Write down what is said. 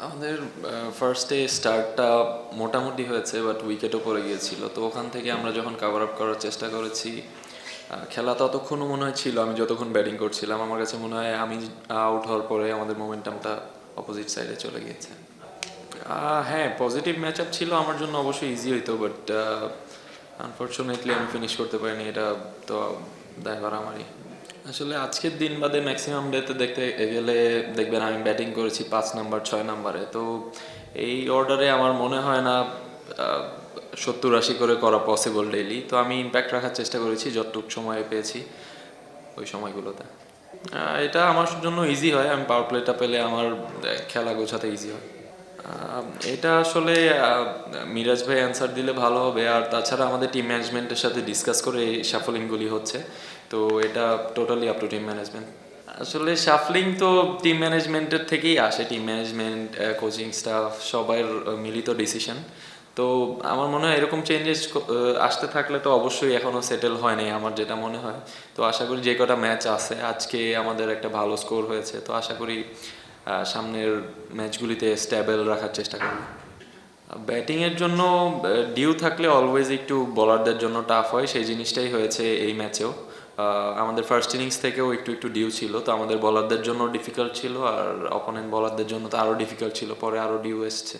আমাদের ফার্স্টে স্টার্টটা মোটামুটি হয়েছে, বাট উইকেটও পড়ে গিয়েছিল। তো ওখান থেকে আমরা যখন কভার আপ করার চেষ্টা করেছি, খেলা ততক্ষণও মনে হয় ছিল, আমি যতক্ষণ ব্যাটিং করছিলাম আমার কাছে মনে হয় আমি আউট হওয়ার পরে আমাদের মোমেন্টামটা অপোজিট সাইডে চলে গিয়েছে। হ্যাঁ, পজিটিভ ম্যাচ আপ ছিল, আমার জন্য অবশ্যই ইজি হইতো, বাট আনফর্চুনেটলি আমি ফিনিশ করতে পারিনি। এটা তো দায়ভার আমারই। আসলে আজকের দিন বাদে ম্যাক্সিমাম ডেতে দেখতে গেলে দেখবেন আমি ব্যাটিং করেছি 5 নাম্বার 6 নাম্বারে। তো এই অর্ডারে আমার মনে হয় না 70-80 করে করা পসিবল ডেইলি। তো আমি ইম্প্যাক্ট রাখার চেষ্টা করেছি যতটুকু সময় পেয়েছি ওই সময়গুলোতে। এটা আমার জন্য ইজি হয়, আমি পাওয়ার প্লেটা পেলে আমার খেলা গোছাতে ইজি হয়। এটা আসলে মিরাজ ভাই অ্যান্সার দিলে ভালো হবে। আর তাছাড়া আমাদের টিম ম্যানেজমেন্টের সাথে ডিসকাস করে এই শাফলিংগুলি হচ্ছে। তো এটা totally up to team management. আসলে শাফলিং তো টিম ম্যানেজমেন্টের থেকেই আসে, টিম ম্যানেজমেন্ট, কোচিং স্টাফ সবার মিলিত ডিসিশন। তো আমার মনে হয় এরকম চেঞ্জেস আসতে থাকলে তো অবশ্যই এখনও সেটেল হয় নাই আমার যেটা মনে হয়। তো আশা করি যে কটা ম্যাচ আছে, আজকে আমাদের একটা ভালো স্কোর হয়েছে, তো আশা করি সামনের ম্যাচগুলিতে স্ট্যাবেল রাখার চেষ্টা করব। ব্যাটিংয়ের জন্য ডিউ থাকলে অলওয়েজ একটু বোলারদের জন্য টাফ হয়, সেই জিনিসটাই হয়েছে এই ম্যাচেও। আমাদের ফার্স্ট ইনিংস থেকেও একটু একটু ডিউ ছিল, তো আমাদের বোলারদের জন্য ডিফিকাল্ট ছিল, আর অপোনেন্ট বোলারদের জন্য তো আরও ডিফিকাল্ট ছিল, পরে আরও ডিউ এসছে।